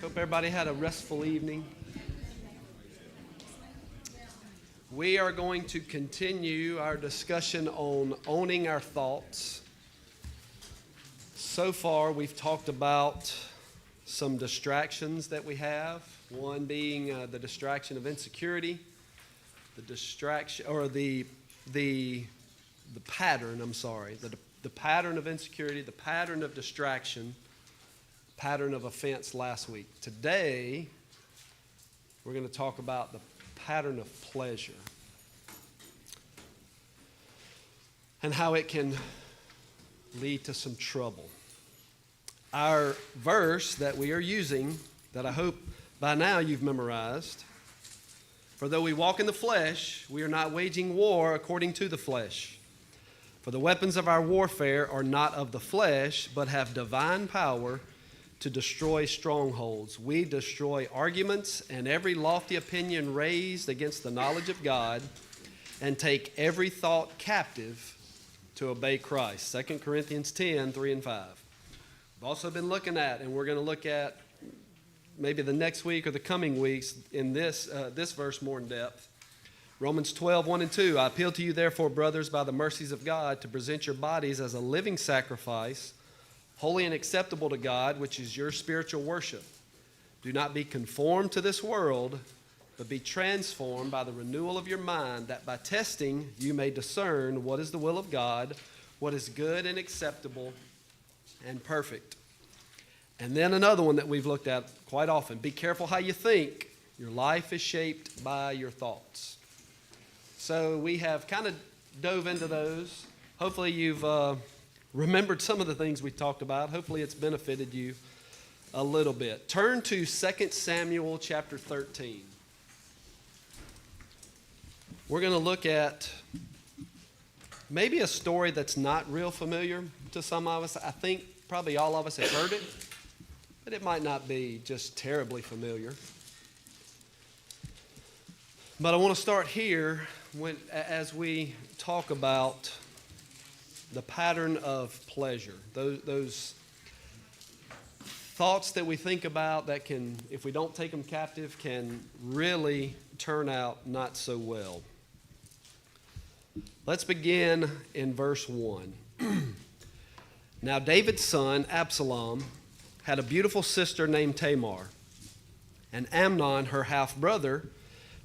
Hope everybody had a restful evening. We are going to continue our discussion on owning our thoughts. So far, we've talked about some distractions that we have. One being the distraction of insecurity, the distraction or the pattern. The pattern of insecurity, the pattern of distraction, pattern of offense last week. Today, we're going to talk about the pattern of pleasure and how it can lead to some trouble. Our verse that we are using, that I hope by now you've memorized, for though we walk in the flesh, we are not waging war according to the flesh. For the weapons of our warfare are not of the flesh, but have divine power to destroy strongholds. We destroy arguments and every lofty opinion raised against the knowledge of God, and take every thought captive to obey Christ. 2 Corinthians 10, 3 and 5. We've also been looking at, and we're going to look at maybe the next week or the coming weeks in this verse more in depth. Romans 12, 1 and 2. I appeal to you, therefore, brothers, by the mercies of God, to present your bodies as a living sacrifice, holy and acceptable to God, which is your spiritual worship. Do not be conformed to this world, but be transformed by the renewal of your mind, that by testing you may discern what is the will of God, what is good and acceptable and perfect. And then another one that we've looked at quite often. Be careful how you think. Your life is shaped by your thoughts. So we have kind of dove into those. Hopefully you've remembered some of the things we talked about. Hopefully it's benefited you a little bit. Turn to 2 Samuel chapter 13. We're going to look at maybe a story that's not real familiar to some of us. I think probably all of us have heard it, but it might not be just terribly familiar. But I want to start here as we talk about the pattern of pleasure. Those thoughts that we think about that can, if we don't take them captive, can really turn out not so well. Let's begin in verse 1. Now David's son, Absalom, had a beautiful sister named Tamar, and Amnon, her half-brother,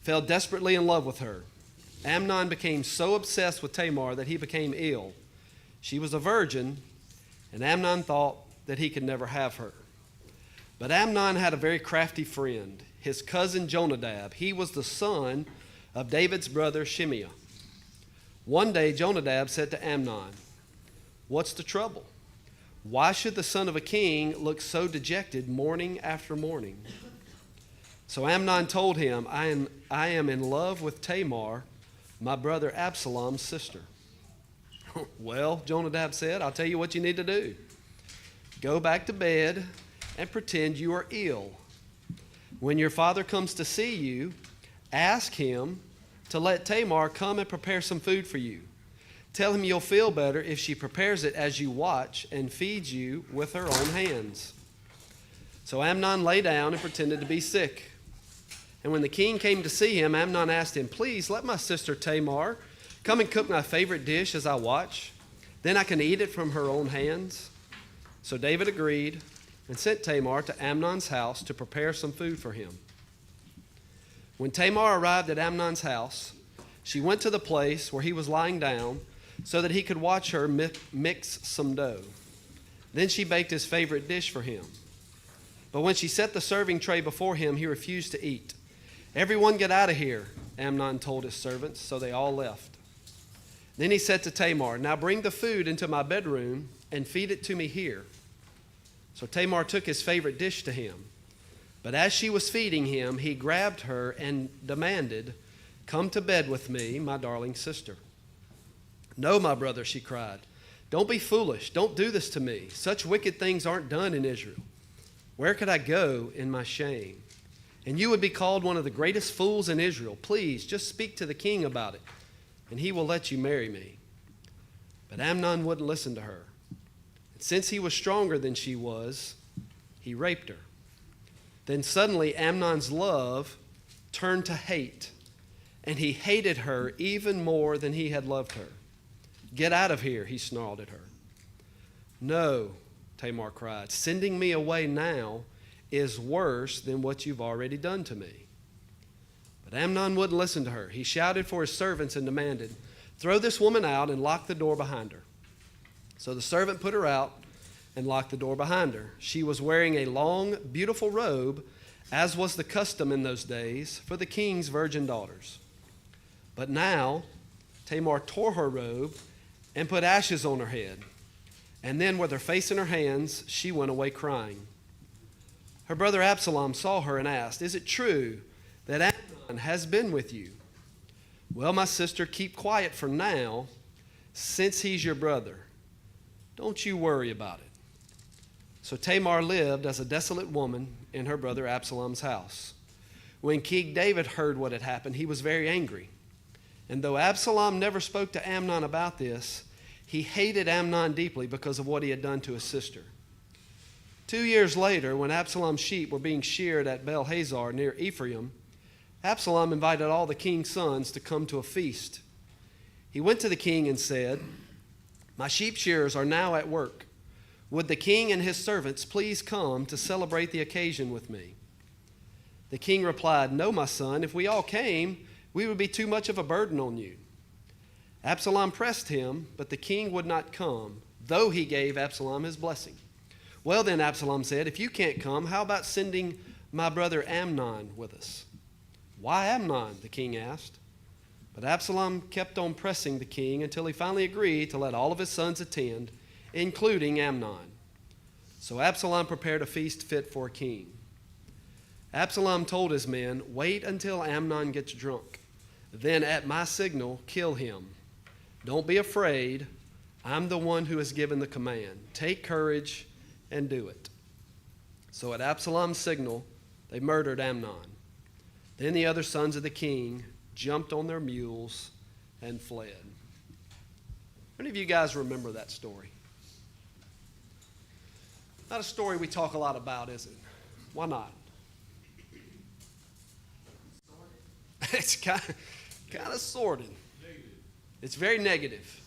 fell desperately in love with her. Amnon became so obsessed with Tamar that he became ill. She was a virgin, and Amnon thought that he could never have her. But Amnon had a very crafty friend, his cousin Jonadab. He was the son of David's brother Shimea. One day Jonadab said to Amnon, "What's the trouble? Why should the son of a king look so dejected morning after morning?" So Amnon told him, I am in love with Tamar, my brother Absalom's sister. Well, Jonadab said, I'll tell you what you need to do. Go back to bed and pretend you are ill. When your father comes to see you, ask him to let Tamar come and prepare some food for you. Tell him you'll feel better if she prepares it as you watch and feeds you with her own hands. So Amnon lay down and pretended to be sick. And when the king came to see him, Amnon asked him, "Please let my sister Tamar come and cook my favorite dish as I watch. Then I can eat it from her own hands." So David agreed and sent Tamar to Amnon's house to prepare some food for him. When Tamar arrived at Amnon's house, she went to the place where he was lying down so that he could watch her mix some dough. Then she baked his favorite dish for him. But when she set the serving tray before him, he refused to eat. "Everyone get out of here," Amnon told his servants, so they all left. Then he said to Tamar, "Now bring the food into my bedroom and feed it to me here." So Tamar took his favorite dish to him. But as she was feeding him, he grabbed her and demanded, "Come to bed with me, my darling sister." "No, my brother," she cried. "Don't be foolish. Don't do this to me. Such wicked things aren't done in Israel. Where could I go in my shame? And you would be called one of the greatest fools in Israel. Please, just speak to the king about it, and he will let you marry me." But Amnon wouldn't listen to her. And since he was stronger than she was, he raped her. Then suddenly Amnon's love turned to hate, and he hated her even more than he had loved her. "Get out of here," he snarled at her. "No," Tamar cried. "Sending me away now is worse than what you've already done to me." But Amnon wouldn't listen to her. He shouted for his servants and demanded, "Throw this woman out and lock the door behind her." So the servant put her out and locked the door behind her. She was wearing a long, beautiful robe, as was the custom in those days for the king's virgin daughters. But now Tamar tore her robe and put ashes on her head. And then with her face in her hands, she went away crying. Her brother Absalom saw her and asked, "Is it true that Amnon has been with you?" "Well, my sister, keep quiet for now, since he's your brother. Don't you worry about it." So Tamar lived as a desolate woman in her brother Absalom's house. When King David heard what had happened, he was very angry. And though Absalom never spoke to Amnon about this, he hated Amnon deeply because of what he had done to his sister. 2 years later, when Absalom's sheep were being sheared at Baal-hazor near Ephraim, Absalom invited all the king's sons to come to a feast. He went to the king and said, "My sheep shearers are now at work. Would the king and his servants please come to celebrate the occasion with me?" The king replied, "No, my son, if we all came, we would be too much of a burden on you." Absalom pressed him, but the king would not come, though he gave Absalom his blessing. "Well then," Absalom said, "if you can't come, how about sending my brother Amnon with us?" "Why Amnon?" the king asked. But Absalom kept on pressing the king until he finally agreed to let all of his sons attend, including Amnon. So Absalom prepared a feast fit for a king. Absalom told his men, "Wait until Amnon gets drunk. Then at my signal, kill him. Don't be afraid. I'm the one who has given the command. Take courage and do it." So at Absalom's signal, they murdered Amnon. Then the other sons of the king jumped on their mules and fled. How many of you guys remember that story? Not a story we talk a lot about, is it? Why not? It's kind of sordid. Negative. It's very negative.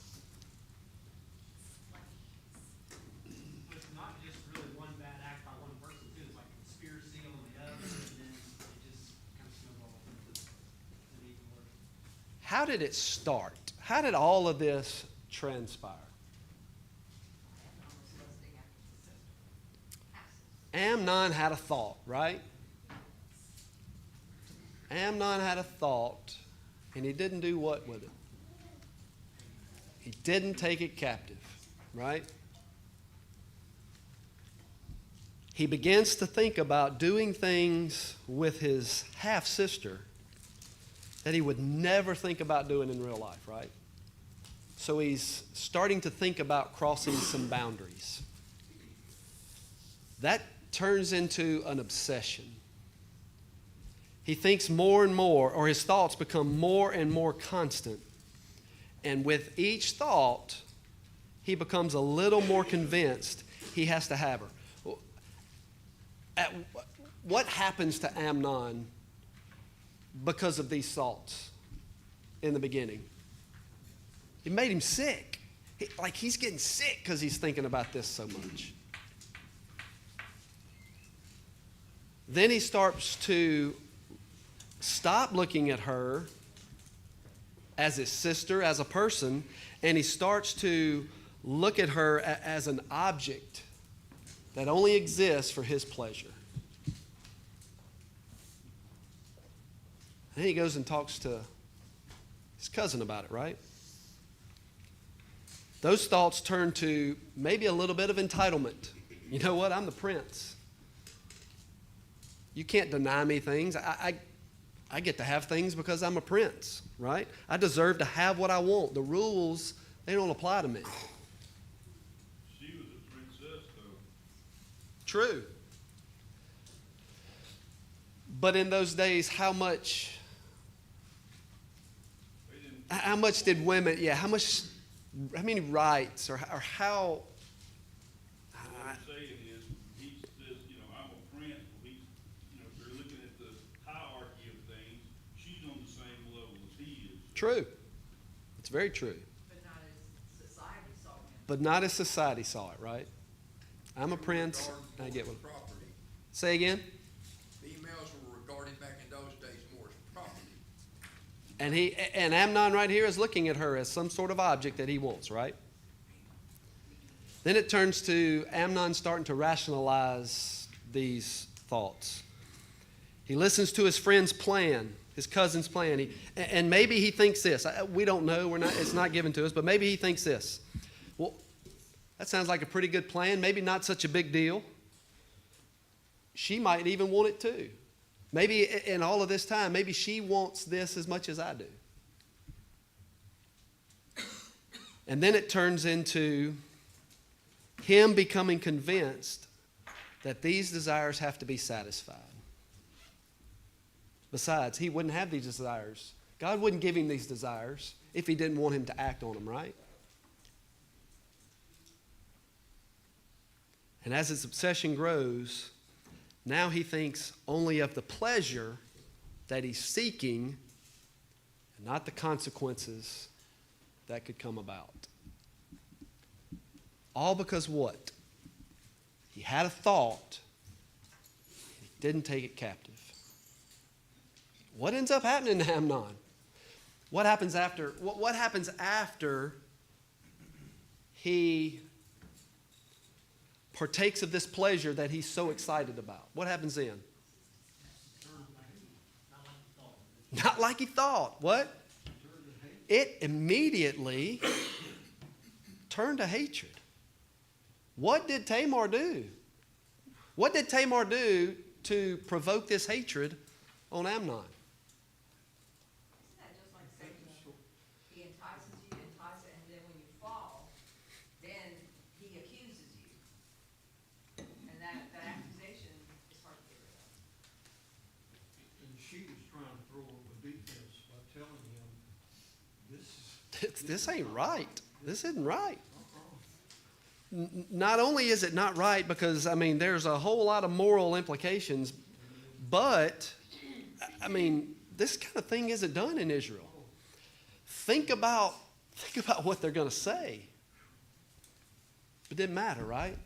It's not just really one bad act by one person, too. It's like a conspiracy on the other, and then it just kind of snowballs into an even worse. How did it start? How did all of this transpire? Amnon had a thought, right? Amnon had a thought, and he didn't do what with it? He didn't take it captive, right? He begins to think about doing things with his half-sister that he would never think about doing in real life, right? So he's starting to think about crossing some boundaries. That turns into an obsession. He thinks more and more, or his thoughts become more and more constant. And with each thought, he becomes a little more convinced he has to have her. What happens to Amnon because of these thoughts in the beginning? It made him sick. He's getting sick because he's thinking about this so much. Then he starts to stop looking at her as his sister, as a person, and he starts to look at her as an object that only exists for his pleasure. And he goes and talks to his cousin about it, right? Those thoughts turn to maybe a little bit of entitlement. You know what? I'm the prince. You can't deny me things. I get to have things because I'm a prince, right? I deserve to have what I want. The rules, they don't apply to me. She was a princess, though. True. But in those days, how much did women, how many rights or how... What I'm saying is, he says, I'm a prince. Well, he's, True. It's very true. But not as society saw him. But not as society saw it, right? I'm a prince. I get what. Property. Say again? Females were regarded back in those days more as property. And Amnon right here is looking at her as some sort of object that he wants, right? Then it turns to Amnon starting to rationalize these thoughts. He listens to his friend's plan, his cousin's plan, and maybe he thinks this. We don't know. It's not given to us, but maybe he thinks this. Well, that sounds like a pretty good plan. Maybe not such a big deal. She might even want it too. Maybe in all of this time, maybe she wants this as much as I do. And then it turns into him becoming convinced that these desires have to be satisfied. Besides, he wouldn't have these desires. God wouldn't give him these desires if he didn't want him to act on them, right? And as his obsession grows, now he thinks only of the pleasure that he's seeking and not the consequences that could come about. All because what? He had a thought, he didn't take it captive. What ends up happening to Amnon? What happens after? What happens after he partakes of this pleasure that he's so excited about? What happens then? Not like he thought. What? It immediately turned to hatred. What did Tamar do? What did Tamar do to provoke this hatred on Amnon? Isn't that just like Satan? He entices you, and then when you fall, then he accuses you. And that accusation is hard to get rid of. And she was trying to throw up a defense by telling him, This ain't right. This isn't right. Not only is it not right because, there's a whole lot of moral implications, but, this kind of thing isn't done in Israel. Think about what they're going to say. It didn't matter, right?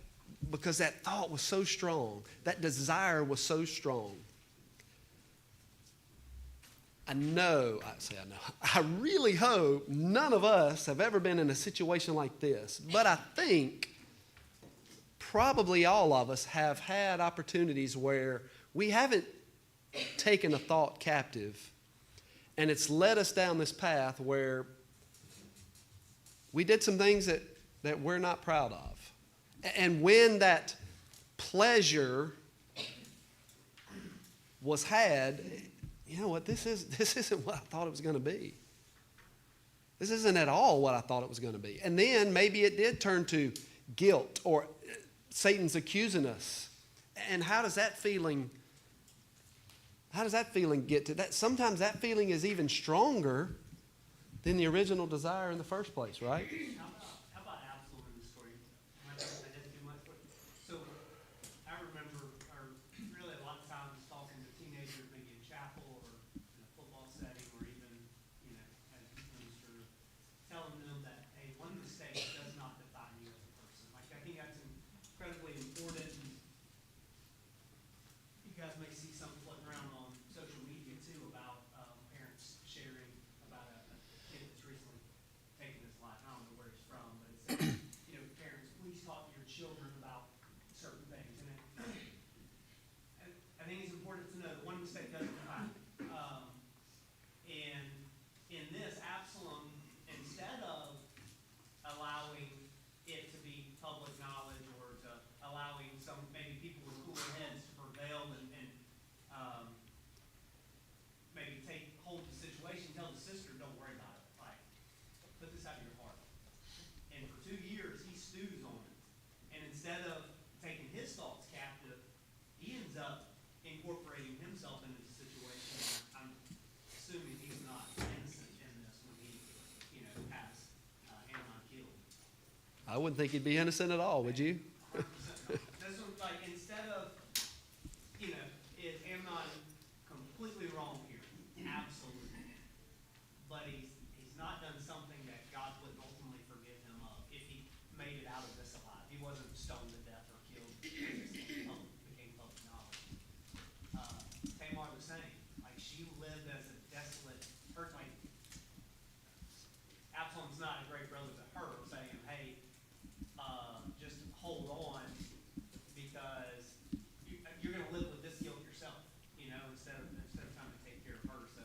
Because that thought was so strong. That desire was so strong. I really hope none of us have ever been in a situation like this. But I think probably all of us have had opportunities where we haven't taken a thought captive, and it's led us down this path where we did some things that we're not proud of. And when that pleasure was had, you know what, this isn't what I thought it was going to be. This isn't at all what I thought it was going to be. And then maybe it did turn to guilt, or Satan's accusing us. And how does that feeling get to that? Sometimes that feeling is even stronger than the original desire in the first place, right? How about Absalom in the story? I didn't do much, but so I remember, or really a lot of times talking to teenagers, maybe in chapel or in a football setting, or even as a youth minister, telling them that one mistake does not define you as a person. Like I think that's incredibly important. You guys may see some floating around on social media too about parents sharing about a kid that's recently taken his life. I don't know where he's from, but it says, parents, please talk to your children about certain things. And I think it's important to know that one mistake doesn't define you. And in this, Absalom, instead of allowing it to be public knowledge or to allowing some maybe people with cooler heads to prevail and maybe hold the situation, tell the sister, don't worry about it. Like, put this out of your heart. And for 2 years, he stews on it. And instead of taking his thoughts captive, he ends up incorporating himself into the situation. I'm assuming he's not innocent in this when he, has Amnon killed. I wouldn't think he'd be innocent at all, would you? 100% not. This was like, instead of, is Amnon completely wrong here? Absolutely. But he's wasn't stoned to death or killed, it just became public knowledge. Tamar the same, like she lived as a desolate, her, like, Absalom's not a great brother to her, saying, hey, just hold on, because you're gonna live with this guilt yourself, you know, instead of trying to take care of her, so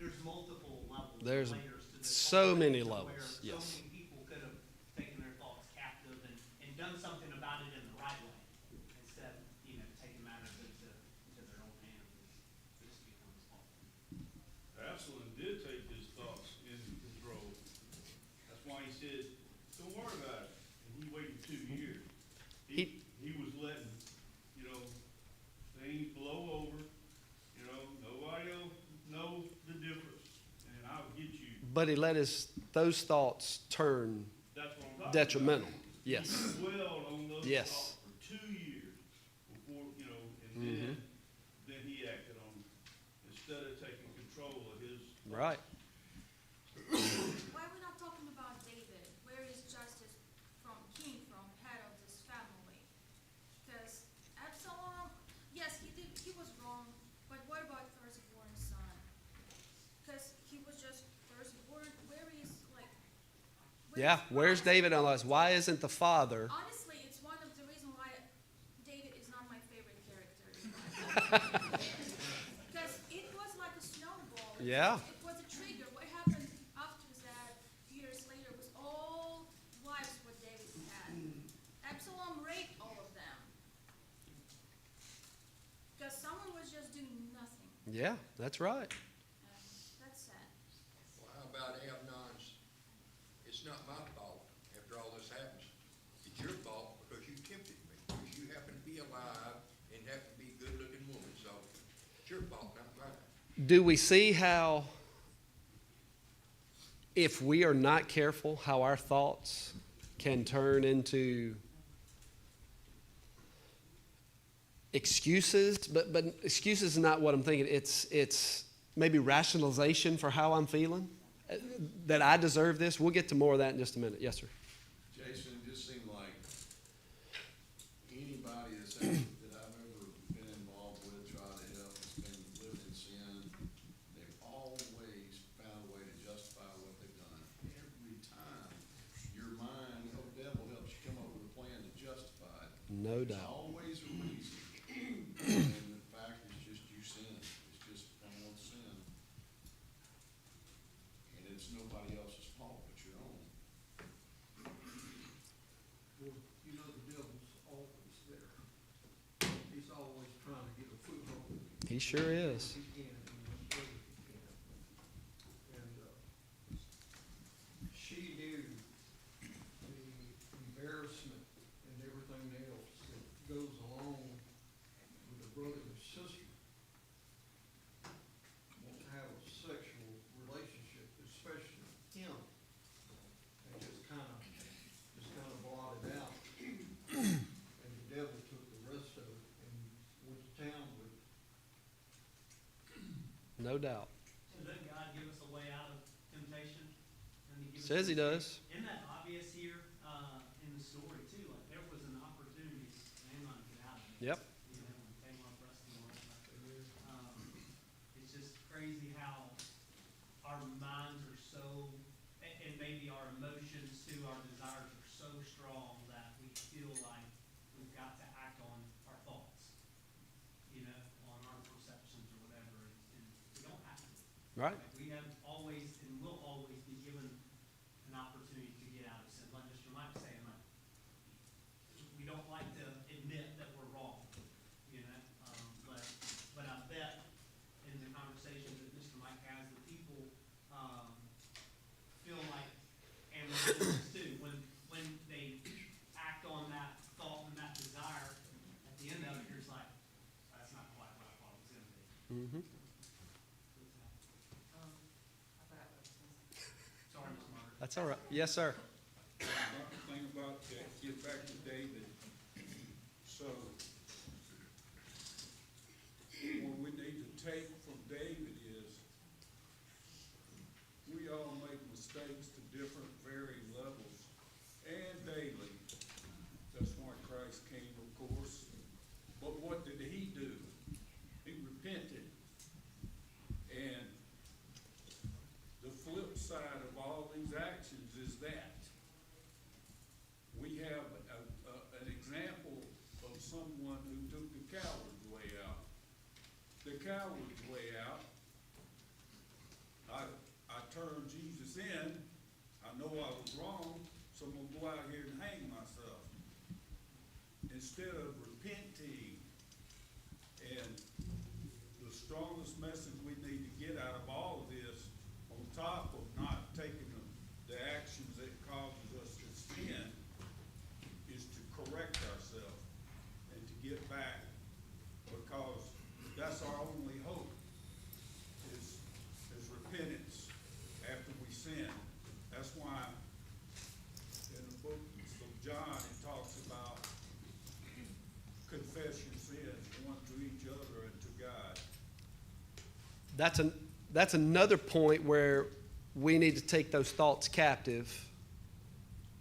there's multiple levels, There's layers to this. so whole many thing, to levels, where yes. so many people could have taken their thoughts captive and done something about it in the right way, instead of, you know, taking matters into their own hands, and this becomes awful. Absalom did take his thoughts into control. That's why he said, don't worry about it. And he waited 2 years. He was letting, you know, things blow over, you know, nobody else knows the difference, and I'll get you. But he let those thoughts turn That's what I'm talking detrimental. about. Yes. He dwelled on those Yes. thoughts for 2 years before, you know, and Mhm. then he acted on them instead of taking control of his. Right. Why are we not talking about David? Where is justice from king, from head of this family? Because Absalom, yes, he was wrong, but what about firstborn son? Because he was just firstborn. Where is Yeah. Where's honestly- David on this? Why isn't the father? Honestly, it's one of the reasons why David is not my favorite character in the Bible. Because it was like a snowball. Yeah. It was a trigger. What happened after that, years later, was all wives what David had. Absalom raped all of them. Because someone was just doing nothing. Yeah, that's right. And that's sad. Well, how about Amnon's, it's not my fault after all this happens. It's your fault because you tempted me, because you happen to be alive and happen to be a good-looking woman, so it's your fault, not mine. Do we see how, if we are not careful, how our thoughts can turn into excuses? But excuses is not what I'm thinking. It's maybe rationalization for how I'm feeling, that I deserve this. We'll get to more of that in just a minute. Yes, sir. Jason, it just seemed like anybody that I've ever been involved with, tried to help, has been living in sin. They've always found a way to justify what they've done. Every time, your mind, the devil helps you come up with a plan to justify it. No There's doubt. always a reason. And the fact is just you sin. It's just plain old sin. And it's nobody else's fault but your own. Well, you know, the devil's always there. He's always trying to get a foothold. He sure is. He can, and he's sure he can. And, she knew the embarrassment and everything else that goes along with a brother or sister. Want to have a sexual relationship, especially him. And just kind of blotted out. And the devil took the rest of it and went to town with it. No doubt. So doesn't God give us a way out of temptation? And give us Says he a- does. Isn't that obvious here, in the story too? Like, there was an opportunity for Amnon to get out of it. Yep. You know, when Tamar pressed him on. It's just crazy how our minds are so, and maybe our emotions too, our desires are so strong that we feel like we've got to act on our thoughts, you know, on our perceptions or whatever, and we don't have to. Right. Like, we have always and will always be given an opportunity to get out of sin, like Mr. Mike saying, like, we don't like to admit that we're wrong, you know, but I bet in the conversations that Mr. Mike has, the people, feel like, and too, when they act on that thought and that desire, at the end of it, you're just like, that's not quite what I thought it was gonna be. Mm-hmm. I forgot what I was gonna say. Sorry, Mr. Margaret. That's all right. Yes, sir. The thing about that, get back to David. So, what we need to take from David is, we all make mistakes to different varying levels and daily. That's the coward's way out. I turned Jesus in. I know I was wrong, so I'm gonna go out here and hang myself. Instead of repenting, and the strongest message we need to get out of all of this, on top of not taking the actions that causes us to sin, is to correct ourselves and to get back, because that's our only hope, is repentance after we sin. That's why in the book of John, it talks about confess your sins one to each other and to God. That's another point where we need to take those thoughts captive.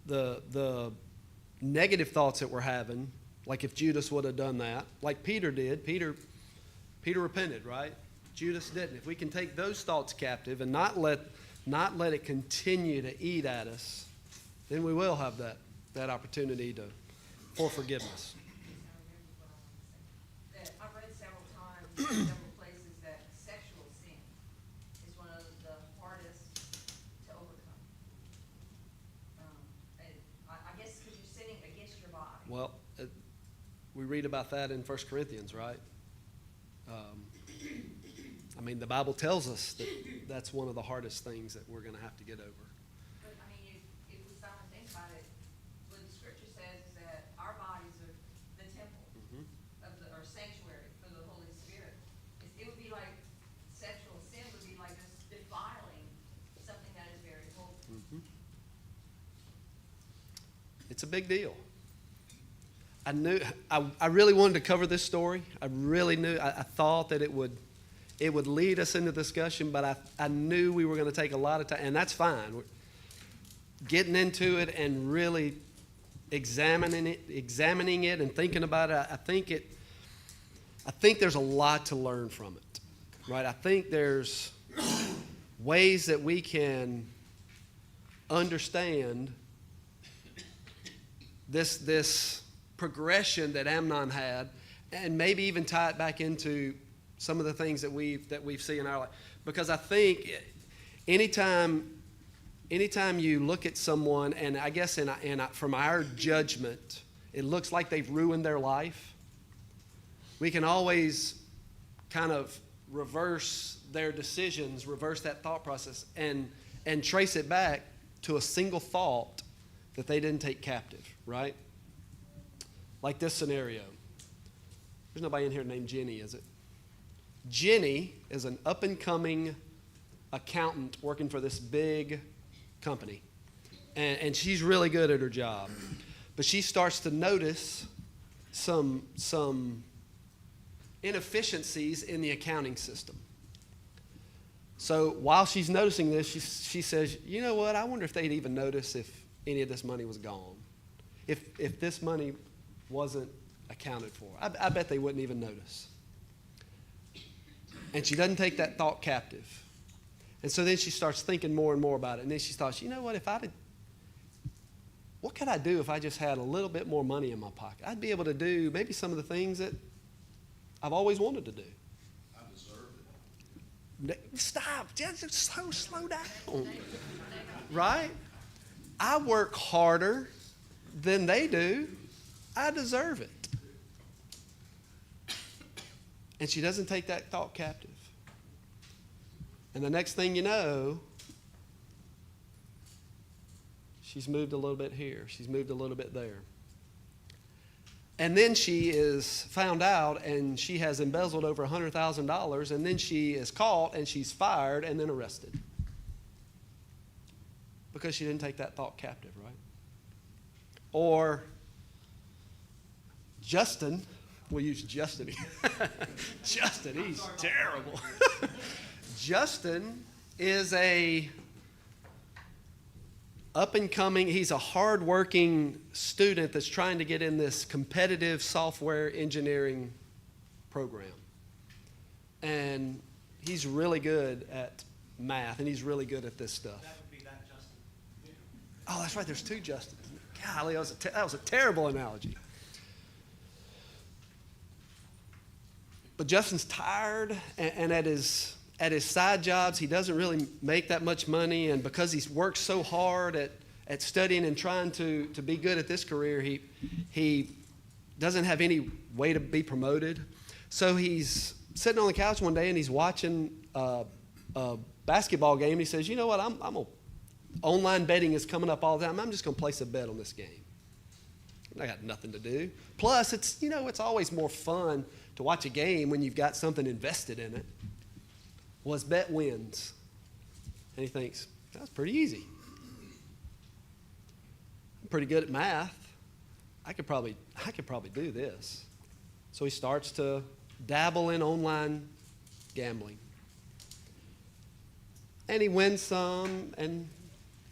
The negative thoughts that we're having, like if Judas would have done that, like Peter did. Peter repented, right? Judas didn't. If we can take those thoughts captive and not let it continue to eat at us, then we will have that opportunity for forgiveness. That I've read several times, in several places, that sexual sin is one of the hardest to overcome. And I guess because you're sinning against your body. Well, we read about that in 1 Corinthians, right? I mean, the Bible tells us that that's one of the hardest things that we're going to have to get over. But I mean, if we stop and think about it, what the scripture says is that our bodies are the temple of or sanctuary for the Holy Spirit. It would be like sexual sin would be like just defiling something that is very holy. It's a big deal. I really wanted to cover this story. I really knew. I thought that it would lead us into discussion, but I knew we were going to take a lot of time, and that's fine. Getting into it and really examining it and thinking about it, I think there's a lot to learn from it, right? I think there's ways that we can understand this progression that Amnon had, and maybe even tie it back into some of the things that we've seen in our life. Because I think anytime you look at someone, and I guess from our judgment, it looks like they've ruined their life, we can always kind of reverse their decisions, reverse that thought process, and trace it back to a single thought that they didn't take captive, right? Like this scenario. There's nobody in here named Jenny, is it? Jenny is an up-and-coming accountant working for this big company. And she's really good at her job. But she starts to notice some inefficiencies in the accounting system. So while she's noticing this, she says, you know what, I wonder if they'd even notice if any of this money was gone. If this money wasn't accounted for. I bet they wouldn't even notice. And she doesn't take that thought captive. And so then she starts thinking more and more about it. And then she thought, you know what, what could I do if I just had a little bit more money in my pocket? I'd be able to do maybe some of the things that I've always wanted to do. I deserve it. Stop. Just slow down. Right? I work harder than they do. I deserve it. And she doesn't take that thought captive. And the next thing you know, she's moved a little bit here. She's moved a little bit there. And then she is found out, and she has embezzled over $100,000, and then she is caught, and she's fired, and then arrested. Because she didn't take that thought captive, right? Or Justin, we'll use Justin again. Justin, he's terrible. Justin is a up-and-coming, he's a hard-working student that's trying to get in this competitive software engineering program. And he's really good at math, and he's really good at this stuff. That would be that Justin. Oh, that's right, there's two Justins. Golly, that was a terrible analogy. But Justin's tired, and at his side jobs, he doesn't really make that much money. And because he's worked so hard at studying and trying to be good at this career, he doesn't have any way to be promoted. So he's sitting on the couch one day, and he's watching a basketball game. And he says, you know what, online betting is coming up all the time. I'm just going to place a bet on this game. I got nothing to do. Plus, it's always more fun to watch a game when you've got something invested in it. Well, his bet wins. And he thinks, that's pretty easy. I'm pretty good at math. I could probably do this. So he starts to dabble in online gambling. And he wins some, and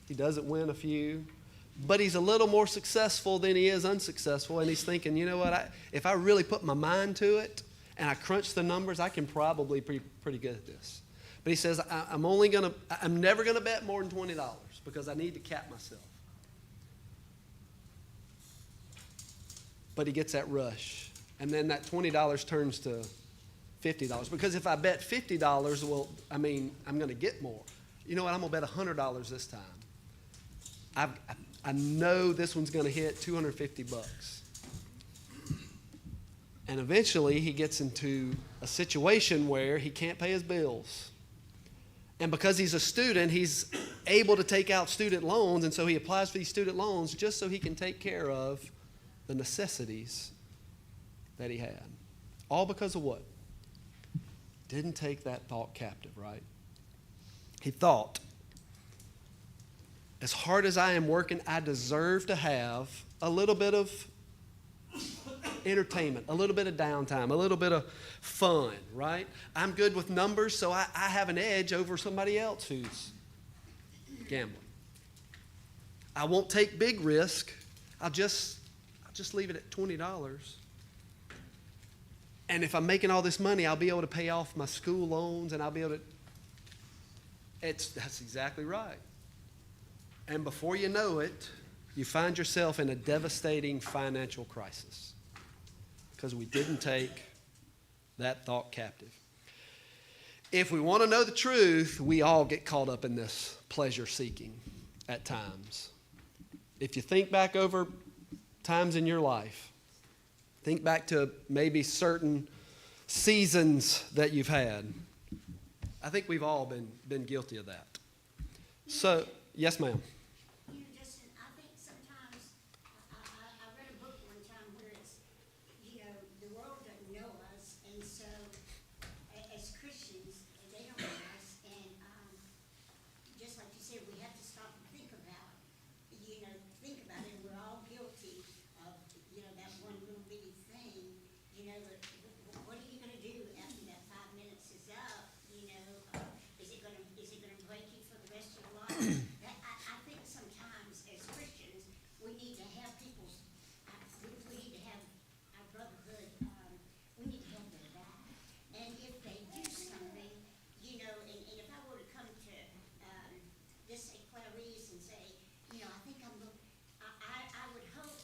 he doesn't win a few. But he's a little more successful than he is unsuccessful, and he's thinking, you know what, if I really put my mind to it and I crunch the numbers, I can probably be pretty good at this. But he says, I'm never going to bet more than $20 because I need to cap myself. But he gets that rush, and then that $20 turns to $50. Because if I bet $50, well, I'm going to get more. You know what, I'm going to bet $100 this time. I know this one's going to hit $250. And eventually he gets into a situation where he can't pay his bills. And because he's a student, he's able to take out student loans, and so he applies for these student loans just so he can take care of the necessities that he had. All because of what? Didn't take that thought captive, right? He thought, as hard as I am working, I deserve to have a little bit of entertainment, a little bit of downtime, a little bit of fun, right? I'm good with numbers, so I have an edge over somebody else who's gambling. I won't take big risk. I'll just leave it at $20. And if I'm making all this money, I'll be able to pay off my school loans, and I'll be able to. That's exactly right. And before you know it, you find yourself in a devastating financial crisis because we didn't take that thought captive. If we want to know the truth, we all get caught up in this pleasure seeking at times. If you think back over times in your life, think back to maybe certain seasons that you've had. I think we've all been guilty of that. So, yes, ma'am. Justin, I think sometimes, I read a book one time where it's, the world doesn't know us, and so as Christians, they don't know us, and just like you said, we have to stop and think about it. We're all guilty of, that one little bitty thing, but what are you gonna do after that 5 minutes is up, is it gonna break you for the rest of your life? I think sometimes as Christians, we need to have we need to have our brotherhood, we need to have their back. And if they do something, and if I were to come to, just say Clarice and say, I think I would hope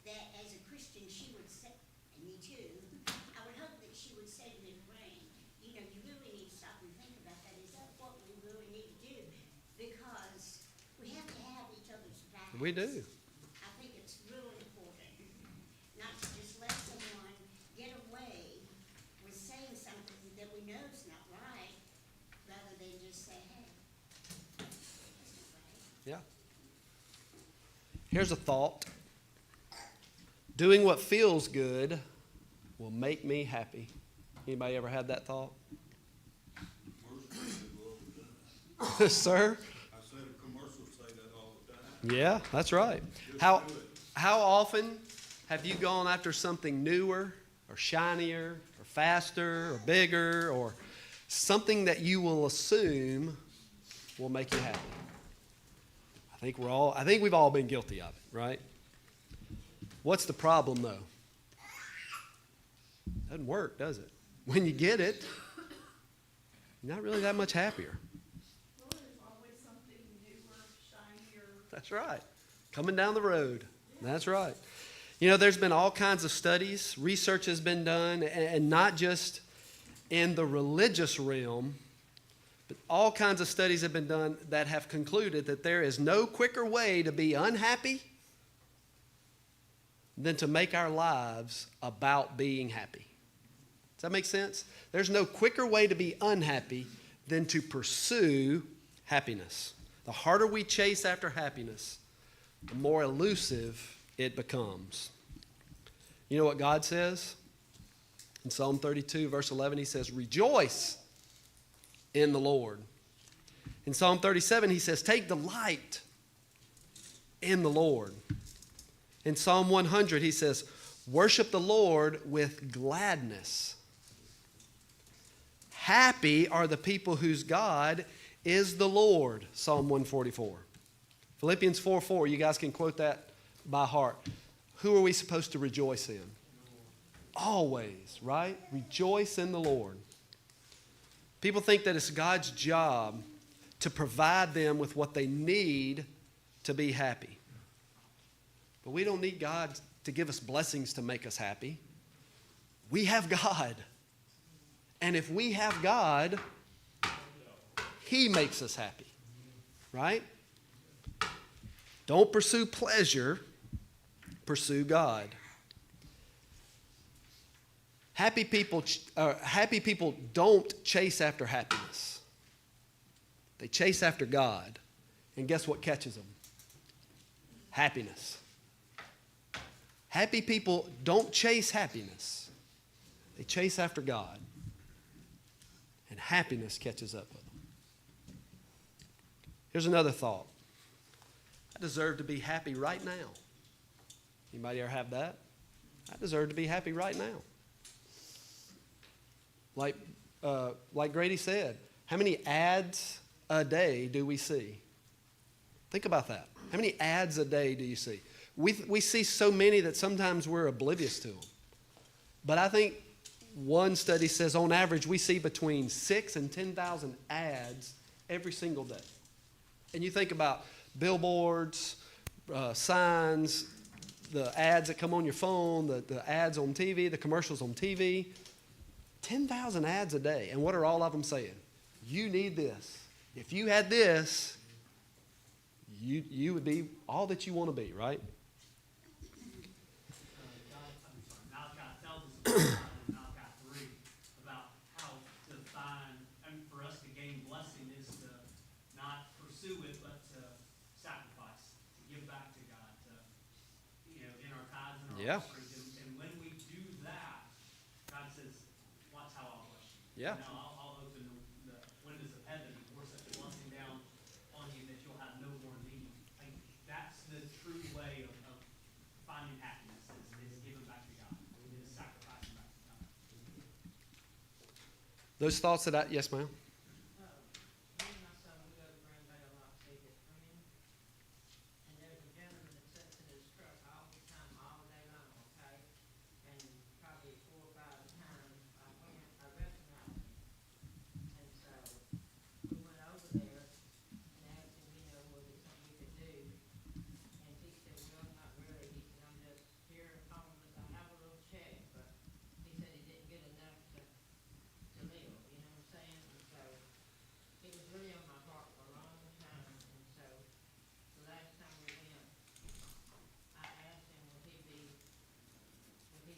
that as a Christian, she would say, and me too, I would hope that she would say to me, Rain, you really need to stop and think about that. Is that what we really need to do? Because we have to have each other's backs. We do. I think it's really important not to just let someone get away with saying something that we know is not right, rather than just say, hey, that's not right. Yeah. Here's a thought. Doing what feels good will make me happy. Anybody ever had that thought? Sir? I said commercials say that all the time. Yeah, that's right. How often have you gone after something newer or shinier or faster or bigger or something that you will assume will make you happy? I think we've all been guilty of it, right? What's the problem though? Doesn't work, does it? When you get it, you're not really that much happier. Well, there's always something newer, shinier. That's right. Coming down the road. That's right. You know, there's been all kinds of studies, research has been done, and not just in the religious realm, but all kinds of studies have been done that have concluded that there is no quicker way to be unhappy than to make our lives about being happy. Does that make sense? There's no quicker way to be unhappy than to pursue happiness. The harder we chase after happiness, the more elusive it becomes. You know what God says? In Psalm 32, verse 11, he says, rejoice in the Lord. In Psalm 37, he says, take delight in the Lord. In Psalm 100, he says, worship the Lord with gladness. Happy are the people whose God is the Lord, Psalm 144. Philippians 4:4, you guys can quote that by heart. Who are we supposed to rejoice in? Always, right? Rejoice in the Lord. People think that it's God's job to provide them with what they need to be happy. But we don't need God to give us blessings to make us happy. We have God. And if we have God, He makes us happy. Right? Don't pursue pleasure, pursue God. Happy people don't chase after happiness. They chase after God. And guess what catches them? Happiness. Happy people don't chase happiness. They chase after God. And happiness catches up with them. Here's another thought. I deserve to be happy right now. Anybody ever have that? I deserve to be happy right now. Like Grady said, how many ads a day do we see? Think about that. How many ads a day do you see? We see so many that sometimes we're oblivious to them. But I think one study says on average we see between 6,000 and 10,000 ads every single day. And you think about billboards, signs, the ads that come on your phone, the ads on TV, the commercials on TV. 10,000 ads a day. And what are all of them saying? You need this. If you had this, you would be all that you want to be, right? Malachi tells us in Malachi 3 about how to find, and for us to gain blessing is to not pursue it, but to sacrifice, to give back to God, to, in our tithes and our offerings. And when we do that, God says, watch how I'll bless you. Yeah. I'll open the windows of heaven and pour such a blessing down on you that you'll have no more need. Like, that's the true way of finding happiness is giving back to God. Is sacrificing back to God. Those thoughts that yes, ma'am? Me and my son, we go to Green Bay a lot to see his friends. And there's a gentleman that sits in his truck all the time, all day long, okay? And probably 4 or 5 times I recognized him. And so we went over there and asked him, was it something we could do? And he said, well, not really. He said, I'm just here homeless. I have a little check, but he said he didn't get enough to live, you know what I'm saying? And so it was really on my heart for a long time. And so the last time we went, I asked him, would he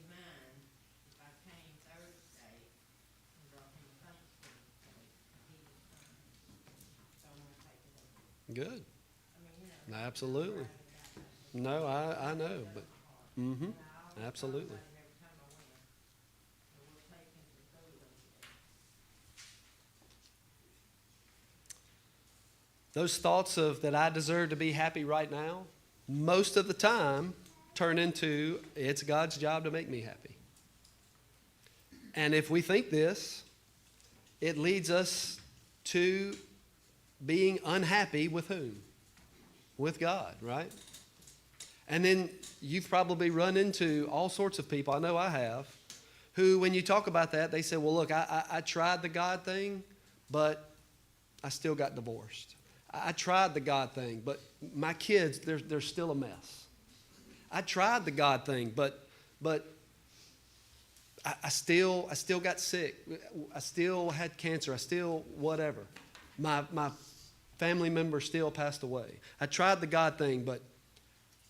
mind if I came Thursday and brought him a Thanksgiving cake? And he was fine. So I'm gonna take it up. Good. I mean, Absolutely. No, I know, but absolutely. every time I went, we'll take him to food over there. Those thoughts of that I deserve to be happy right now, most of the time turn into it's God's job to make me happy. And if we think this, it leads us to being unhappy with whom? With God, right? And then you've probably run into all sorts of people, I know I have, who when you talk about that, they say, well, look, I tried the God thing, but I still got divorced. I tried the God thing, but my kids, they're still a mess. I tried the God thing, but I still got sick. I still had cancer. I still whatever. My family member still passed away. I tried the God thing, but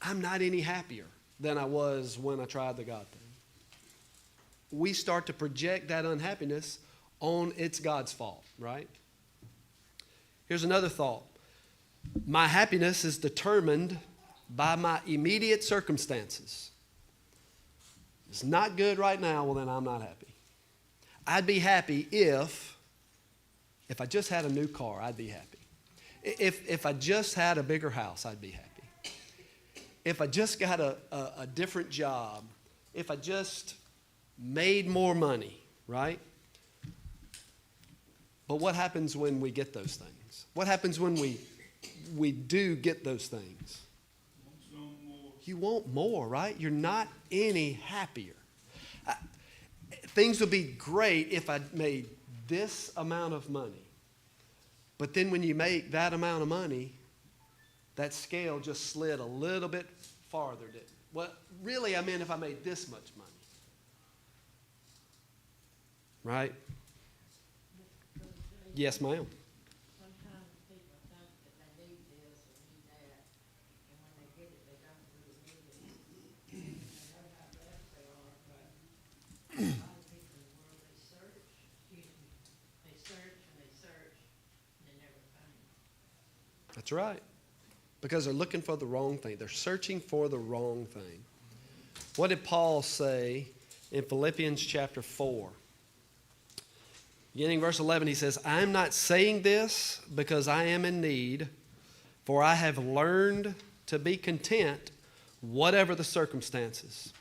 I'm not any happier than I was when I tried the God thing. We start to project that unhappiness on it's God's fault, right? Here's another thought. My happiness is determined by my immediate circumstances. It's not good right now, well then I'm not happy. I'd be happy if I just had a new car, I'd be happy. If I just had a bigger house, I'd be happy. If I just got a different job, if I just made more money, right? But what happens when we get those things? What happens when we do get those things? You want more, right? You're not any happier. Things would be great if I made this amount of money. But then when you make that amount of money, that scale just slid a little bit farther, didn't it? Well, really, I meant if I made this much money. Right? Yes, ma'am. Sometimes people think that they need this or need that, and when they get it, they don't really need it. And I know how blessed they are, but a lot of people in the world, they search, and they never find it. That's right. Because they're looking for the wrong thing. They're searching for the wrong thing. What did Paul say in Philippians chapter 4? Beginning verse 11, he says, I am not saying this because I am in need, for I have learned to be content, whatever the circumstances.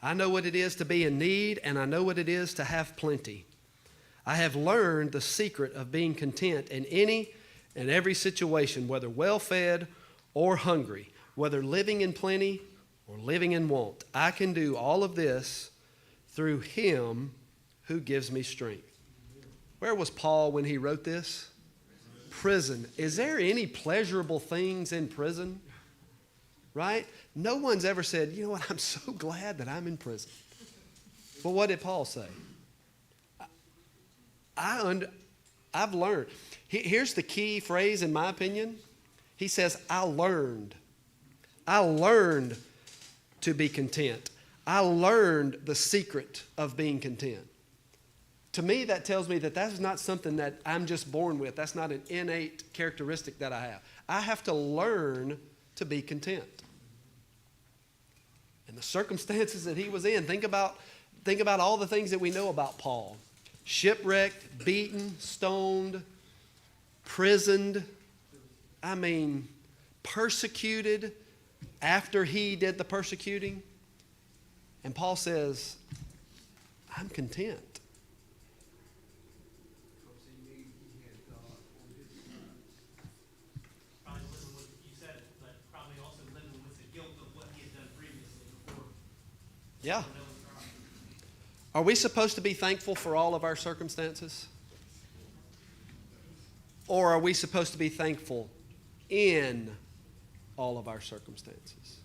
I know what it is to be in need, and I know what it is to have plenty. I have learned the secret of being content in any and every situation, whether well-fed or hungry, whether living in plenty or living in want. I can do all of this through Him who gives me strength. Where was Paul when he wrote this? Prison. Is there any pleasurable things in prison? Right? No one's ever said, you know what, I'm so glad that I'm in prison. But what did Paul say? I've learned. Here's the key phrase in my opinion. He says, I learned to be content. I learned the secret of being content. To me, that tells me that that's not something that I'm just born with. That's not an innate characteristic that I have. I have to learn to be content. And the circumstances that he was in, think about all the things that we know about Paul. Shipwrecked, beaten, stoned, prisoned, persecuted after he did the persecuting. And Paul says, I'm content. Probably living with, you said it, but probably also living with the guilt of what he had done previously before. Yeah. knowing Christ. Are we supposed to be thankful for all of our circumstances? Or are we supposed to be thankful in all of our circumstances?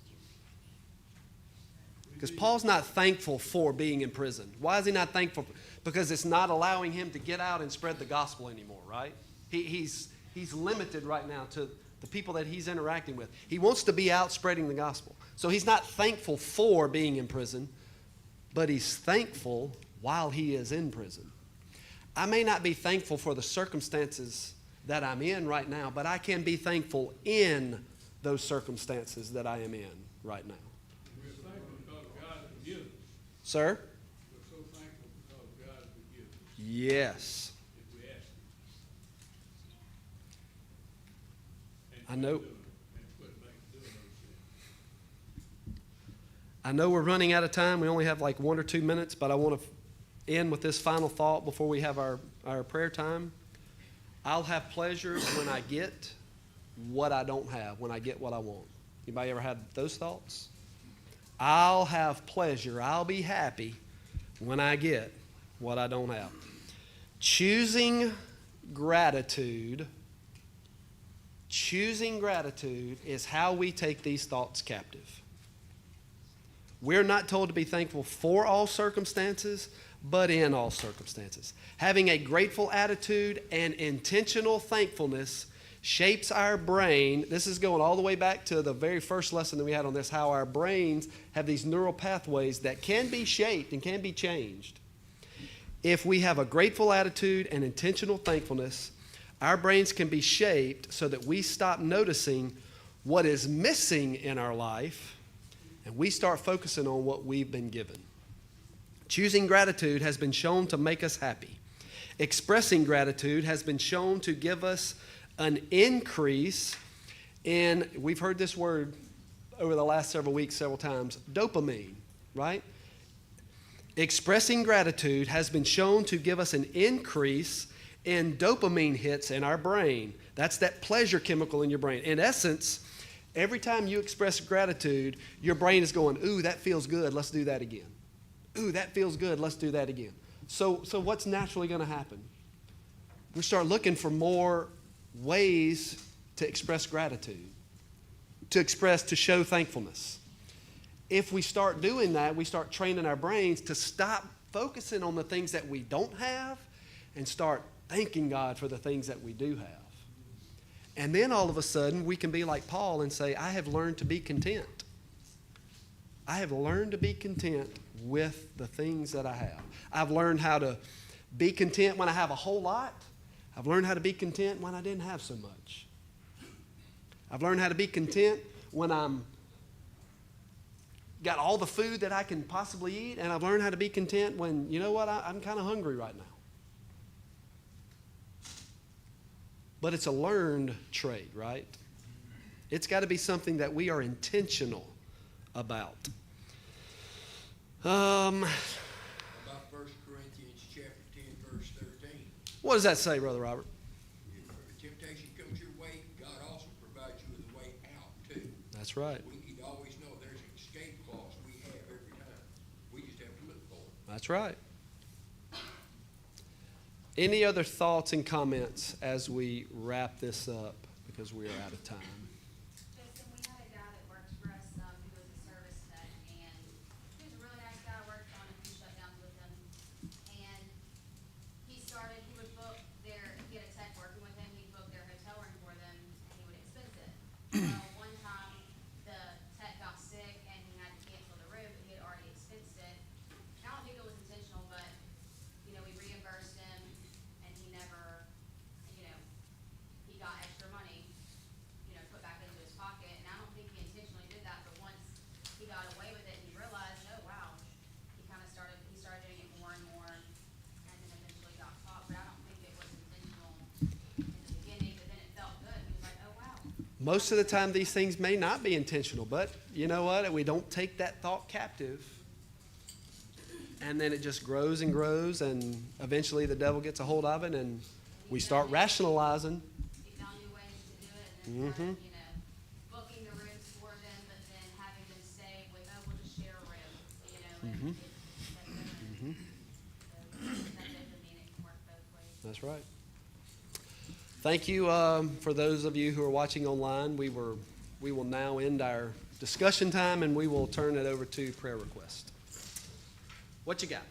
Because Paul's not thankful for being in prison. Why is he not thankful? Because it's not allowing him to get out and spread the gospel anymore, right? He's limited right now to the people that he's interacting with. He wants to be out spreading the gospel. So he's not thankful for being in prison, but he's thankful while he is in prison. I may not be thankful for the circumstances that I'm in right now, but I can be thankful in those circumstances that I am in right now. We're thankful because God forgives us. Sir? We're so thankful because God forgives us Yes. if we ask Him. I know. And quit doing those things. I know we're running out of time. We only have like 1 or 2 minutes, but I want to end with this final thought before we have our prayer time. I'll have pleasure when I get what I don't have, when I get what I want. Anybody ever had those thoughts? I'll have pleasure, I'll be happy when I get what I don't have. Choosing gratitude is how we take these thoughts captive. We're not told to be thankful for all circumstances, but in all circumstances. Having a grateful attitude and intentional thankfulness shapes our brain. This is going all the way back to the very first lesson that we had on this, how our brains have these neural pathways that can be shaped and can be changed. If we have a grateful attitude and intentional thankfulness, our brains can be shaped so that we stop noticing what is missing in our life and we start focusing on what we've been given. Choosing gratitude has been shown to make us happy. Expressing gratitude has been shown to give us an increase in, we've heard this word over the last several weeks, several times, dopamine, right? Expressing gratitude has been shown to give us an increase in dopamine hits in our brain. That's that pleasure chemical in your brain. In essence, every time you express gratitude, your brain is going, ooh, that feels good, let's do that again. Ooh, that feels good, let's do that again. So what's naturally going to happen? We start looking for more ways to express gratitude, to show thankfulness. If we start doing that, we start training our brains to stop focusing on the things that we don't have and start thanking God for the things that we do have. And then all of a sudden, we can be like Paul and say, I have learned to be content. I have learned to be content with the things that I have. I've learned how to be content when I have a whole lot. I've learned how to be content when I didn't have so much. I've learned how to be content when I'm got all the food that I can possibly eat, and I've learned how to be content when, you know what, I'm kind of hungry right now. But it's a learned trait, right? It's got to be something that we are intentional about. About 1 Corinthians chapter 10, verse 13. What does that say, Brother Robert? If temptation comes your way, God also provides you with a way out, too. That's right. We need to always know there's an escape clause we have every time. We just have to look for it. That's right. Any other thoughts and comments as we wrap this up, because we are out of time? Jason, we had a guy that worked for us who was a service tech, and he was a really nice guy. Worked on a few shutdowns with him, and he would book he had a tech working with him, he'd book their hotel room for them, and he would expense it. Well, one time, the tech got sick, and he had to cancel the room, but he had already expensed it. And I don't think it was intentional, but, we reimbursed him, and he never, he got extra money, put back into his pocket, and I don't think he intentionally did that, but once he got away with it, he realized, oh, wow, he started doing it more and more, and then eventually got caught, but I don't think it was intentional in the beginning, but then it felt good, he was like, oh, wow. Most of the time, these things may not be intentional, but you know what? We don't take that thought captive. And then it just grows and grows, and eventually the devil gets a hold of it, and we start rationalizing. He found new ways to do it, and then Mm-hmm. started, booking the rooms for them, but then having them stay with, oh, we'll just share a room, Mm-hmm. that doesn't mean it can work both ways. That's right. Thank you for those of you who are watching online. We will now end our discussion time, and we will turn it over to prayer request. What you got?